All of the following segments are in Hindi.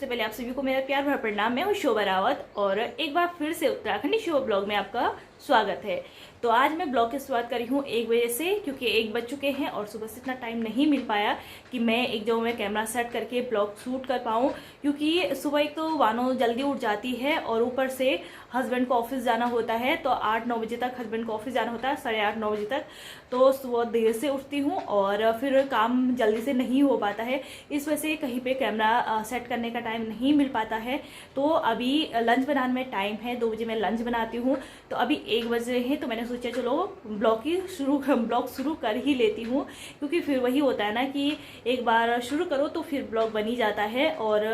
सबसे पहले आप सभी को मेरा प्यार भरा प्रणाम। मैं हूँ शोभा रावत और एक बार फिर से उत्तराखंडी शोभा ब्लॉग में आपका स्वागत है। तो आज मैं ब्लॉग की शुरुआत करी हूँ 1 बजे से, क्योंकि 1 बज चुके हैं और सुबह से इतना टाइम नहीं मिल पाया कि मैं एक जगह में कैमरा सेट करके ब्लॉग शूट कर पाऊँ, क्योंकि सुबह एक तो वानो जल्दी उठ जाती है और ऊपर से हस्बैंड को ऑफिस जाना होता है। तो 8-9 बजे तक हस्बैंड को ऑफिस जाना होता है, 8:30-9 बजे तक। तो सुबह देर से उठती हूँ और फिर काम जल्दी से नहीं हो पाता है, इस वजह से कहीं पे कैमरा सेट करने का टाइम नहीं मिल पाता है। तो अभी लंच बनाने में टाइम है, 2 बजे मैं लंच बनाती हूँ। तो अभी 1 बज रहे हैं, तो मैंने सोचा चलो ब्लॉग शुरू कर ही लेती हूँ, क्योंकि फिर वही होता है ना कि एक बार शुरू करो तो फिर ब्लॉग बन ही जाता है। और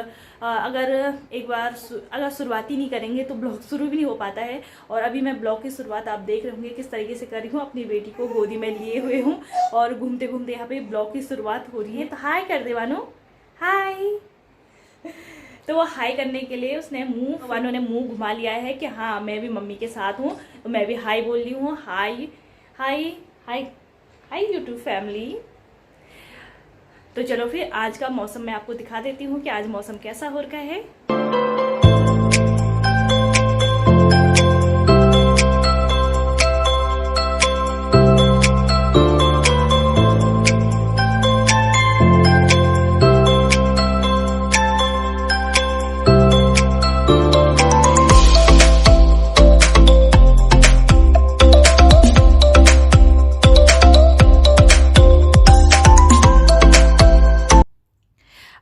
अगर शुरुआत ही नहीं करेंगे तो ब्लॉग शुरू भी नहीं हो पाता है। और अभी मैं ब्लॉग की शुरुआत आप देख रहे होंगे किस तरीके से कर रही हूँ, अपनी बेटी को गोदी में लिए हुए हूँ और घूमते घूमते यहाँ पे ब्लॉग की शुरुआत हो रही है। तो हाय कर दे वानो, हाय। तो वो हाई करने के लिए वानों ने मुंह घुमा लिया है कि हाँ मैं भी मम्मी के साथ हूँ, तो मैं भी हाई बोल रही हूँ। High high high high YouTube family. तो चलो फिर आज का मौसम मैं आपको दिखा देती हूँ कि आज मौसम कैसा हो रखा है।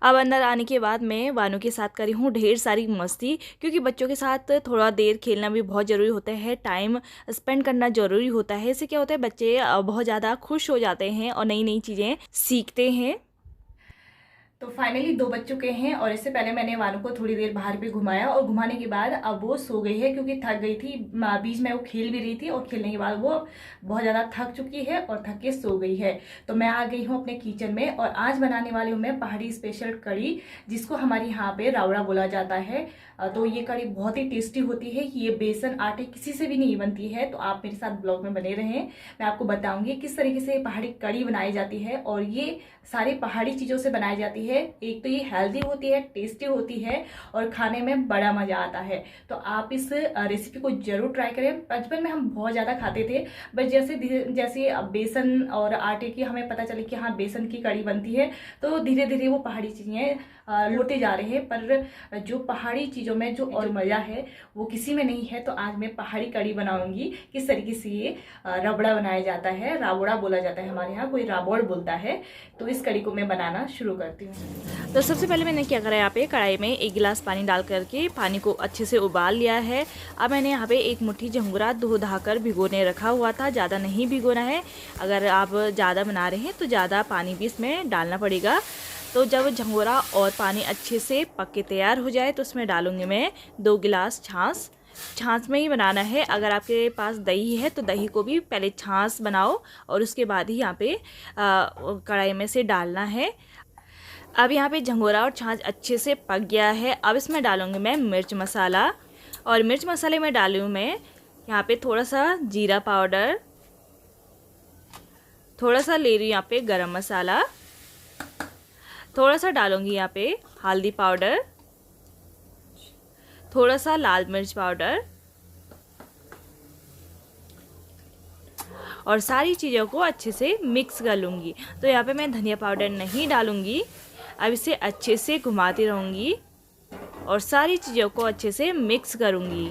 अब अंदर आने के बाद मैं वानों के साथ करी हूँ ढेर सारी मस्ती, क्योंकि बच्चों के साथ थोड़ा देर खेलना भी बहुत ज़रूरी होता है, टाइम स्पेंड करना ज़रूरी होता है। इससे क्या होता है, बच्चे बहुत ज़्यादा खुश हो जाते हैं और नई नई चीज़ें सीखते हैं। तो फाइनली 2 बज चुके हैं और इससे पहले मैंने वानू को थोड़ी देर बाहर भी घुमाया और घुमाने के बाद अब वो सो गई है, क्योंकि थक गई थी। बीच में वो खेल भी रही थी और खेलने के बाद वो बहुत ज़्यादा थक चुकी है और थक के सो गई है। तो मैं आ गई हूँ अपने किचन में और आज बनाने वाली हूँ मैं पहाड़ी स्पेशल कड़ी, जिसको हमारे यहाँ पे रावड़ा बोला जाता है। तो ये कड़ी बहुत ही टेस्टी होती है। ये बेसन आटे किसी से भी नहीं बनती है। तो आप मेरे साथ ब्लॉग में बने रहें, मैं आपको बताऊंगी किस तरीके से पहाड़ी कड़ी बनाई जाती है। और ये सारी पहाड़ी चीज़ों से बनाई जाती है। एक तो ये हेल्दी होती है, टेस्टी होती है और खाने में बड़ा मज़ा आता है। तो आप इस रेसिपी को जरूर ट्राई करें। बचपन में हम बहुत ज़्यादा खाते थे, बट जैसे बेसन और आटे की हमें पता चले कि हाँ बेसन की कड़ी बनती है, तो धीरे धीरे वो पहाड़ी चीज़ें लौटे जा रहे हैं। पर जो पहाड़ी चीज़ों में जो और मज़ा है वो किसी में नहीं है। तो आज मैं पहाड़ी कड़ी बनाऊंगी। किस तरीके से ये रबड़ा बनाया जाता है, रावड़ा बोला जाता है हमारे यहाँ, कोई रावड़ बोलता है। तो इस कड़ी को मैं बनाना शुरू करती हूँ। तो सबसे पहले मैंने क्या करा, यहाँ पे कढ़ाई में 1 गिलास पानी डाल करके पानी को अच्छे से उबाल लिया है। अब मैंने यहाँ पे 1 मुट्ठी झंगोरा धो धाकर भिगोने रखा हुआ था, ज़्यादा नहीं भिगोना है। अगर आप ज़्यादा बना रहे हैं तो ज़्यादा पानी भी इसमें डालना पड़ेगा। तो जब झंगोरा और पानी अच्छे से पक के तैयार हो जाए तो उसमें डालूंगी मैं 2 गिलास छाछ में ही बनाना है। अगर आपके पास दही है तो दही को भी पहले छाछ बनाओ और उसके बाद ही यहाँ पे कढ़ाई में से डालना है। अब यहाँ पे झंगोरा और छाछ अच्छे से पक गया है। अब इसमें डालूंगी मैं मिर्च मसाला, और मिर्च मसाले में डालूँ मैं यहाँ पे थोड़ा सा जीरा पाउडर, थोड़ा सा ले रही हूँ यहाँ पे गरम मसाला, थोड़ा सा डालूंगी यहाँ पे हल्दी पाउडर, थोड़ा सा लाल मिर्च पाउडर, और सारी चीज़ों को अच्छे से मिक्स कर लूँगी। तो यहाँ पे मैं धनिया पाउडर नहीं डालूँगी। अब इसे अच्छे से घुमाती रहूँगी और सारी चीज़ों को अच्छे से मिक्स करूँगी।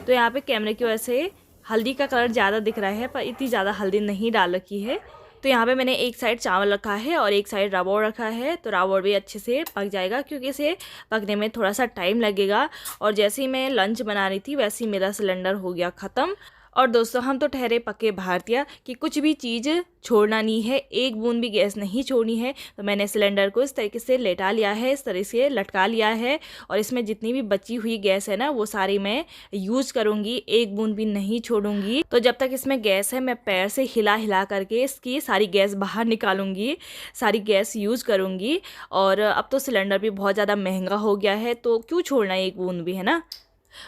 तो यहाँ पे कैमरे की वजह से हल्दी का कलर ज़्यादा दिख रहा है, पर इतनी ज़्यादा हल्दी नहीं डाल रखी है। तो यहाँ पे मैंने एक साइड चावल रखा है और एक साइड रावड़ रखा है। तो रावड़ भी अच्छे से पक जाएगा, क्योंकि इसे पकने में थोड़ा सा टाइम लगेगा। और जैसे ही मैं लंच बना रही थी वैसे ही मेरा सिलेंडर हो गया ख़त्म। और दोस्तों, हम तो ठहरे पक्के भारतीय कि कुछ भी चीज़ छोड़ना नहीं है, एक बूंद भी गैस नहीं छोड़नी है। तो मैंने सिलेंडर को इस तरीके से लेटा लिया है, इस तरह से लटका लिया है। और इसमें जितनी भी बची हुई गैस है ना, वो सारी मैं यूज़ करूँगी, एक बूंद भी नहीं छोड़ूंगी। तो जब तक इसमें गैस है मैं पैर से हिला हिला करके इसकी सारी गैस बाहर निकालूंगी, सारी गैस यूज़ करूँगी। और अब तो सिलेंडर भी बहुत ज़्यादा महंगा हो गया है, तो क्यों छोड़ना एक बूंद भी, है ना।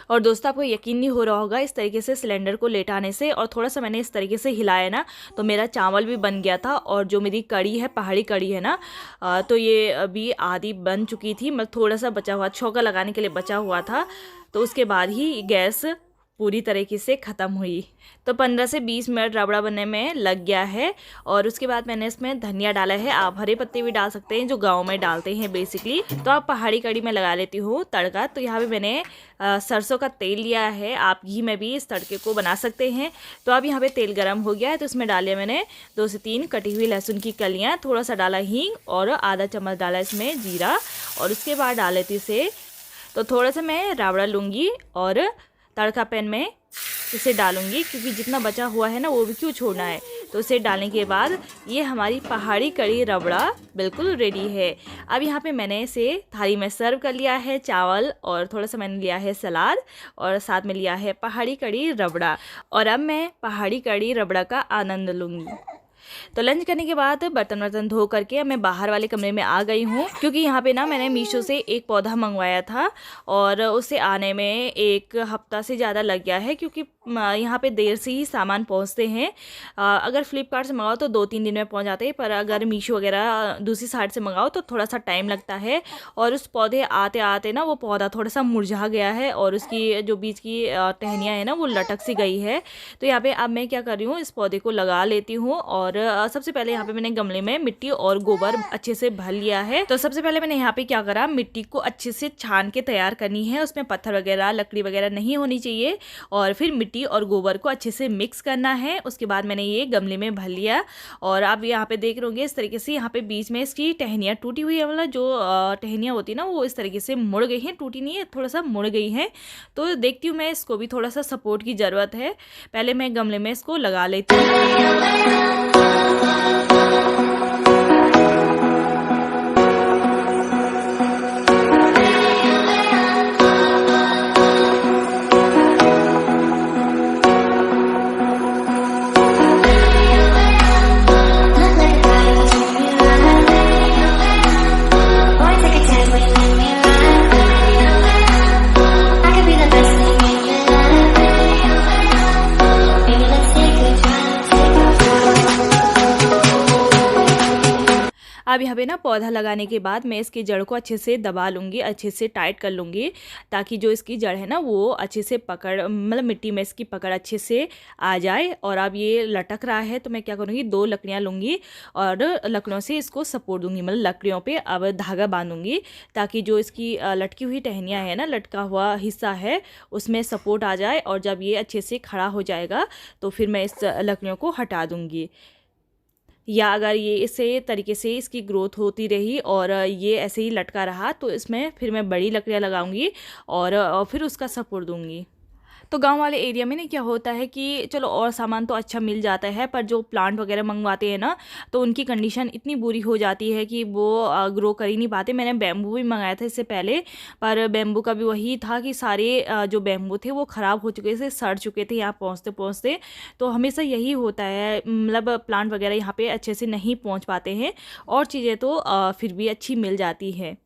और दोस्तों आपको यकीन नहीं हो रहा होगा इस तरीके से सिलेंडर को लेटाने से, और थोड़ा सा मैंने इस तरीके से हिलाया ना तो मेरा चावल भी बन गया था। और जो मेरी कड़ी है, पहाड़ी कड़ी है ना, तो ये अभी आधी बन चुकी थी, मतलब थोड़ा सा बचा हुआ, छौंका लगाने के लिए बचा हुआ था। तो उसके बाद ही गैस पूरी तरीके से ख़त्म हुई। तो 15 से 20 मिनट रबड़ा बनने में लग गया है। और उसके बाद मैंने इसमें धनिया डाला है, आप हरे पत्ते भी डाल सकते हैं जो गाँव में डालते हैं बेसिकली। तो आप पहाड़ी कड़ी में लगा लेती हूँ तड़का। तो यहाँ पे मैंने सरसों का तेल लिया है, आप घी में भी इस तड़के को बना सकते हैं। तो अब यहाँ पे तेल गर्म हो गया है, तो इसमें डाले मैंने 2 से 3 कटी हुई लहसुन की कलियाँ, थोड़ा सा डाला हींग और आधा चम्मच डाला इसमें जीरा। और उसके बाद डाल लेती इसे। तो थोड़ा सा मैं रबड़ा लूँगी और तड़का पैन में इसे डालूंगी, क्योंकि जितना बचा हुआ है ना वो भी क्यों छोड़ना है। तो इसे डालने के बाद ये हमारी पहाड़ी कड़ी रबड़ा बिल्कुल रेडी है। अब यहाँ पे मैंने इसे थाली में सर्व कर लिया है, चावल और थोड़ा सा मैंने लिया है सलाद और साथ में लिया है पहाड़ी कड़ी रबड़ा। और अब मैं पहाड़ी कड़ी रबड़ा का आनंद लूँगी। तो लंच करने के बाद बर्तन वर्तन धो करके मैं बाहर वाले कमरे में आ गई हूँ, क्योंकि यहाँ पे ना मैंने मीशो से एक पौधा मंगवाया था और उसे आने में 1 हफ्ता से ज़्यादा लग गया है, क्योंकि यहाँ पे देर से ही सामान पहुँचते हैं। अगर फ्लिपकार्ट से मंगाओ तो 2-3 दिन में पहुँच जाते हैं, पर अगर मीशो वगैरह दूसरी साइट से मंगाओ तो थोड़ा सा टाइम लगता है। और उस पौधे आते आते ना वो पौधा थोड़ा सा मुरझा गया है और उसकी जो बीच की टहनियाँ है ना वो लटक सी गई है। तो यहाँ पे अब मैं क्या कर रही हूँ, इस पौधे को लगा लेती हूँ। और सबसे पहले यहाँ पे मैंने गमले में मिट्टी और गोबर अच्छे से भर लिया है। तो सबसे पहले मैंने यहाँ पे क्या करा, मिट्टी को अच्छे से छान के तैयार करनी है, उसमें पत्थर वगैरह लकड़ी वगैरह नहीं होनी चाहिए। और फिर मिट्टी और गोबर को अच्छे से मिक्स करना है। उसके बाद मैंने ये गमले में भर लिया। और आप यहाँ पे देख रहे होंगे इस तरीके से यहाँ पे बीच में इसकी टहनियाँ टूटी हुई है, मतलब जो टहनियाँ होती है ना वो इस तरीके से मुड़ गई हैं, टूटी नहीं है, थोड़ा सा मुड़ गई है। तो देखती हूँ मैं इसको भी थोड़ा सा सपोर्ट की ज़रूरत है। पहले मैं गमले में इसको लगा लेती हूँ। अब यहाँ पे ना पौधा लगाने के बाद मैं इसकी जड़ को अच्छे से दबा लूँगी, अच्छे से टाइट कर लूँगी, ताकि जो इसकी जड़ है ना वो अच्छे से पकड़, मतलब मिट्टी में इसकी पकड़ अच्छे से आ जाए। और अब ये लटक रहा है तो मैं क्या करूँगी, 2 लकड़ियाँ लूँगी और लकड़ियों से इसको सपोर्ट दूँगी, मतलब लकड़ियों पे अब धागा बांधूँगी, ताकि जो इसकी लटकी हुई टहनियाँ है ना, लटका हुआ हिस्सा है, उसमें सपोर्ट आ जाए। और जब ये अच्छे से खड़ा हो जाएगा तो फिर मैं इस लकड़ियों को हटा दूँगी। या अगर ये इसे तरीके से इसकी ग्रोथ होती रही और ये ऐसे ही लटका रहा तो इसमें फिर मैं बड़ी लकड़ियाँ लगाऊंगी और फिर उसका सपोर्ट दूंगी। तो गांव वाले एरिया में ना क्या होता है कि चलो और सामान तो अच्छा मिल जाता है, पर जो प्लांट वगैरह मंगवाते हैं ना तो उनकी कंडीशन इतनी बुरी हो जाती है कि वो ग्रो कर ही नहीं पाते। मैंने बैम्बू भी मंगाया था इससे पहले, पर बैम्बू का भी वही था कि सारे जो बैम्बू थे वो ख़राब हो चुके थे, सड़ चुके थे यहाँ पहुँचते पहुँचते। तो हमेशा यही होता है, मतलब प्लांट वगैरह यहाँ पर अच्छे से नहीं पहुँच पाते हैं, और चीज़ें तो फिर भी अच्छी मिल जाती है।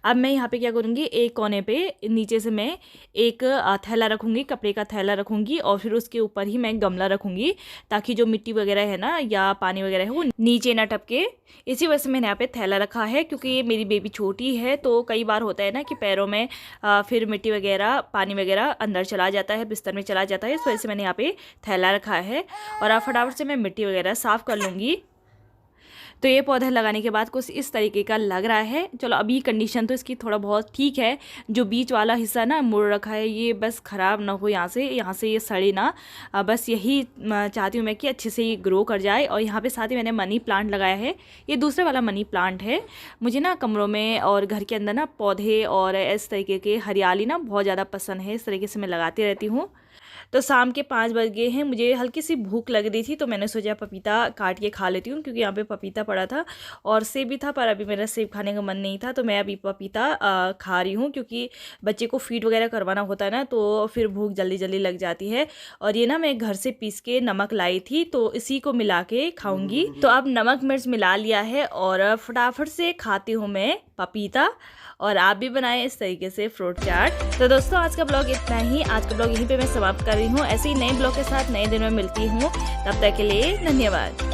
अब मैं यहाँ पे क्या करूँगी, एक कोने पे नीचे से मैं एक थैला रखूँगी, कपड़े का थैला रखूँगी, और फिर उसके ऊपर ही मैं गमला रखूँगी, ताकि जो मिट्टी वगैरह है ना या पानी वगैरह है वो नीचे ना टपके। इसी वजह से मैंने यहाँ पे थैला रखा है, क्योंकि ये मेरी बेबी छोटी है तो कई बार होता है ना कि पैरों में फिर मिट्टी वगैरह पानी वगैरह अंदर चला जाता है, बिस्तर में चला जाता है। इस वजह से मैंने यहाँ पे थैला रखा है। और अब फटाफट से मैं मिट्टी वगैरह साफ़ कर लूँगी। तो ये पौधा लगाने के बाद कुछ इस तरीके का लग रहा है। चलो अभी कंडीशन तो इसकी थोड़ा बहुत ठीक है, जो बीच वाला हिस्सा ना मुड़ रखा है ये बस ख़राब ना हो, यहाँ से ये सड़े ना, बस यही चाहती हूँ मैं कि अच्छे से ये ग्रो कर जाए। और यहाँ पे साथ ही मैंने मनी प्लांट लगाया है, ये दूसरे वाला मनी प्लांट है। मुझे ना कमरों में और घर के अंदर ना पौधे और इस तरीके के हरियाली ना बहुत ज़्यादा पसंद है, इस तरीके से मैं लगाती रहती हूँ। तो शाम के 5 बज गए हैं, मुझे हल्की सी भूख लग रही थी तो मैंने सोचा पपीता काट के खा लेती हूँ, क्योंकि यहाँ पे पपीता पड़ा था और सेब भी था, पर अभी मेरा सेब खाने का मन नहीं था। तो मैं अभी पपीता खा रही हूँ, क्योंकि बच्चे को फीड वगैरह करवाना होता है ना, तो फिर भूख जल्दी जल्दी लग जाती है। और ये ना मैं घर से पीस के नमक लाई थी, तो इसी को मिला के खाऊंगी। तो अब नमक मिर्च मिला लिया है और फटाफट से खाती हूँ मैं पपीता, और आप भी बनाएं इस तरीके से फ्रूट चाट। तो दोस्तों आज का ब्लॉग इतना ही। आज का ब्लॉग यहीं पे मैं समाप्त कर रही हूँ। ऐसे ही नए ब्लॉग के साथ नए दिन में मिलती हूँ। तब तक के लिए धन्यवाद।